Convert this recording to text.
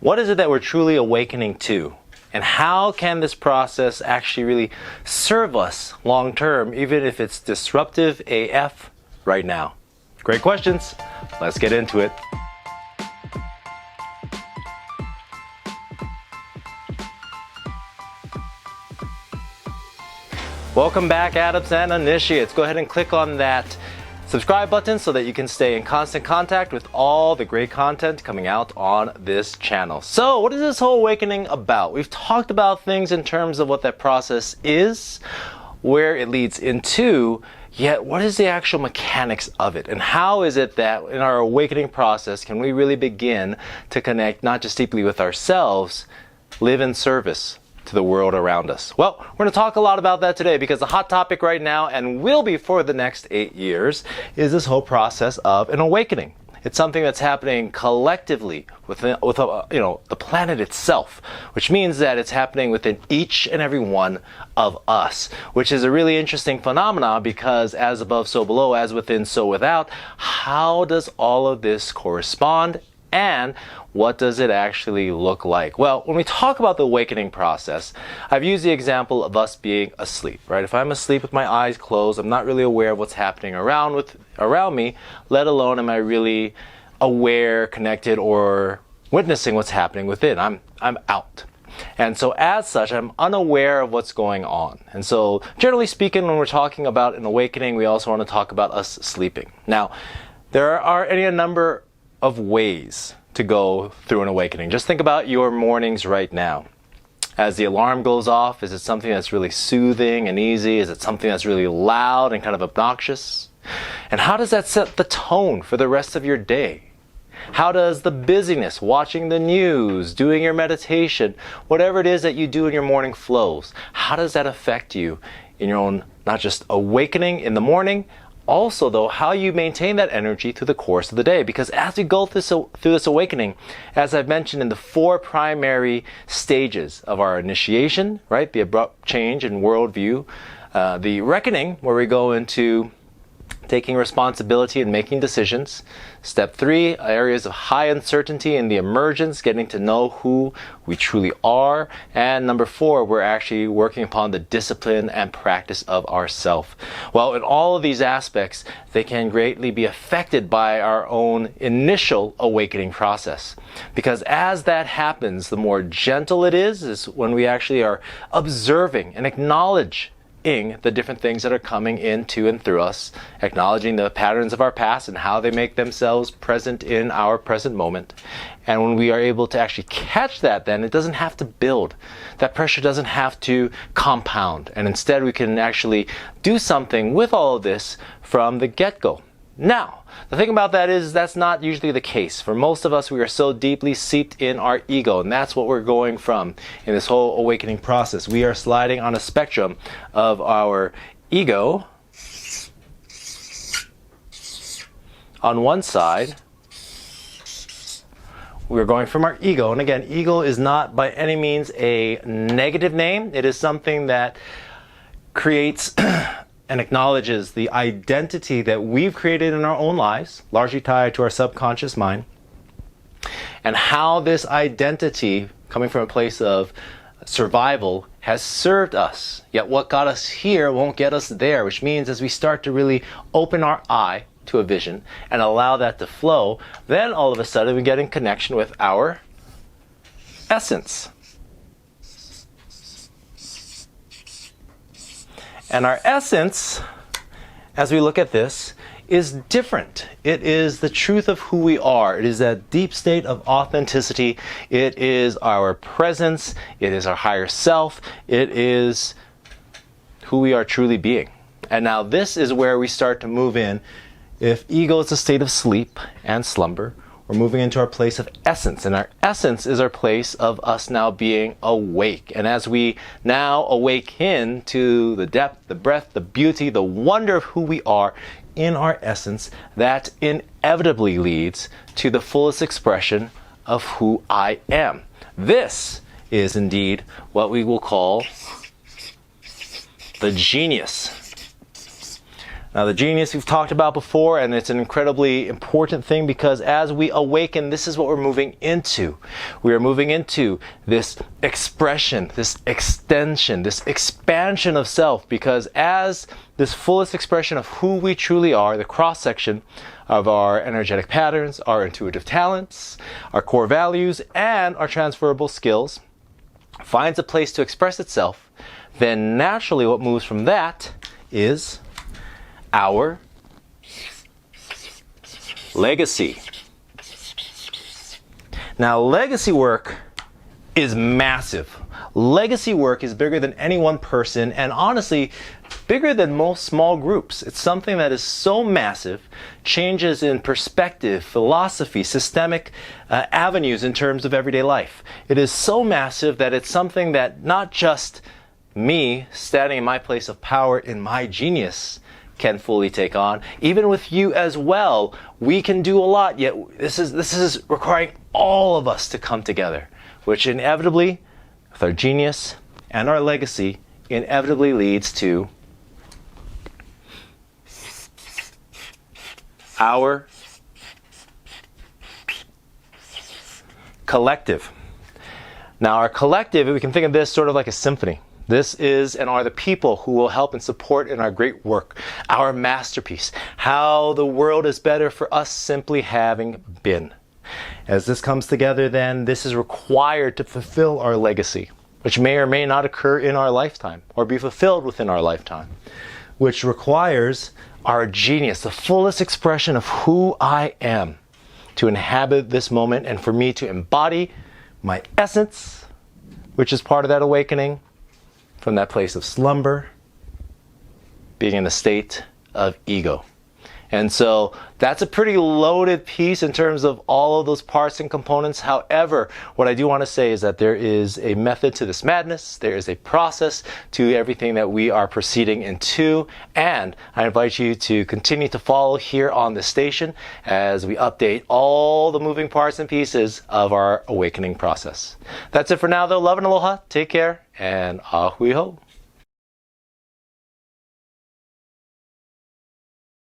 What is it that we're truly awakening to? And how can this process actually really serve us long term, even if it's disruptive AF right now? Great questions. Let's get into it. Welcome back, adepts and initiates. Go ahead and click on that subscribe button so that you can stay in constant contact with all the great content coming out on this channel. So, what is this whole awakening about? We've talked about things in terms of what that process is, where it leads into, yet what is the actual mechanics of it? And how is it that in our awakening process can we really begin to connect not just deeply with ourselves, live in service to the world around us? Well, we're going to talk a lot about that today because the hot topic right now, and will be for the next 8 years, is this whole process of an awakening. It's something that's happening collectively within the planet itself, which means that it's happening within each and every one of us, which is a really interesting phenomenon because as above, so below, as within, so without. How does all of this correspond? And what does it actually look like? Well, when we talk about the awakening process, I've used the example of us being asleep, right? If I'm asleep with my eyes closed, I'm not really aware of what's happening around me, let alone am I really aware, connected, or witnessing what's happening within. I'm out. And so as such, I'm unaware of what's going on. And so generally speaking, when we're talking about an awakening, we also want to talk about us sleeping. Now, there are a number of ways to go through an awakening. Just think about your mornings right now. As the alarm goes off, is it something that's really soothing and easy? Is it something that's really loud and kind of obnoxious? And how does that set the tone for the rest of your day? How does the busyness, watching the news, doing your meditation, whatever it is that you do in your morning flows, how does that affect you in your own, not just awakening in the morning, also, though, how you maintain that energy through the course of the day. Because as we go through this awakening, as I've mentioned in the 4 primary stages of our initiation, right? The abrupt change in worldview, the reckoning, where we go into taking responsibility and making decisions. Step 3, areas of high uncertainty in the emergence, getting to know who we truly are. And number 4, we're actually working upon the discipline and practice of ourself. Well, in all of these aspects, they can greatly be affected by our own initial awakening process. Because as that happens, the more gentle it is when we actually are observing and acknowledging the different things that are coming into and through us, acknowledging the patterns of our past and how they make themselves present in our present moment. And when we are able to actually catch that, then it doesn't have to build. That pressure doesn't have to compound. And instead we can actually do something with all of this from the get-go. Now, the thing about that is that's not usually the case. For most of us, we are so deeply seeped in our ego, and that's what we're going from in this whole awakening process. We are sliding on a spectrum of our ego on one side. We're going from our ego, and again, ego is not by any means a negative name. It is something that creates and acknowledges the identity that we've created in our own lives, largely tied to our subconscious mind, and how this identity, coming from a place of survival, has served us. Yet what got us here won't get us there, which means as we start to really open our eye to a vision and allow that to flow, then all of a sudden we get in connection with our essence. And our essence, as we look at this, is different. It is the truth of who we are. It is that deep state of authenticity. It is our presence. It is our higher self. It is who we are truly being. And now this is where we start to move in. If ego is a state of sleep and slumber, we're moving into our place of essence, and our essence is our place of us now being awake. And as we now awaken to the depth, the breadth, the beauty, the wonder of who we are in our essence, that inevitably leads to the fullest expression of who I am. This is indeed what we will call the genius. Now, the genius we've talked about before, and it's an incredibly important thing because as we awaken, this is what we're moving into. We are moving into this expression, this extension, this expansion of self, because as this fullest expression of who we truly are, the cross-section of our energetic patterns, our intuitive talents, our core values, and our transferable skills finds a place to express itself, then naturally what moves from that is our legacy. Now, legacy work is massive. Legacy work is bigger than any one person, and honestly, bigger than most small groups. It's something that is so massive, changes in perspective, philosophy, systemic avenues in terms of everyday life. It is so massive that it's something that not just me standing in my place of power in my genius can fully take on. Even with you as well, we can do a lot, yet this is requiring all of us to come together, which inevitably, with our genius and our legacy, inevitably leads to our collective. Now, our collective, we can think of this sort of like a symphony. This is and are the people who will help and support in our great work, our masterpiece, how the world is better for us simply having been. As this comes together, then, this is required to fulfill our legacy, which may or may not occur in our lifetime or be fulfilled within our lifetime, which requires our genius, the fullest expression of who I am, to inhabit this moment and for me to embody my essence, which is part of that awakening, from that place of slumber, being in a state of ego. And so that's a pretty loaded piece in terms of all of those parts and components. However, what I do want to say is that there is a method to this madness. There is a process to everything that we are proceeding into. And I invite you to continue to follow here on this station as we update all the moving parts and pieces of our awakening process. That's it for now, though. Love and aloha. Take care. And ahui ho.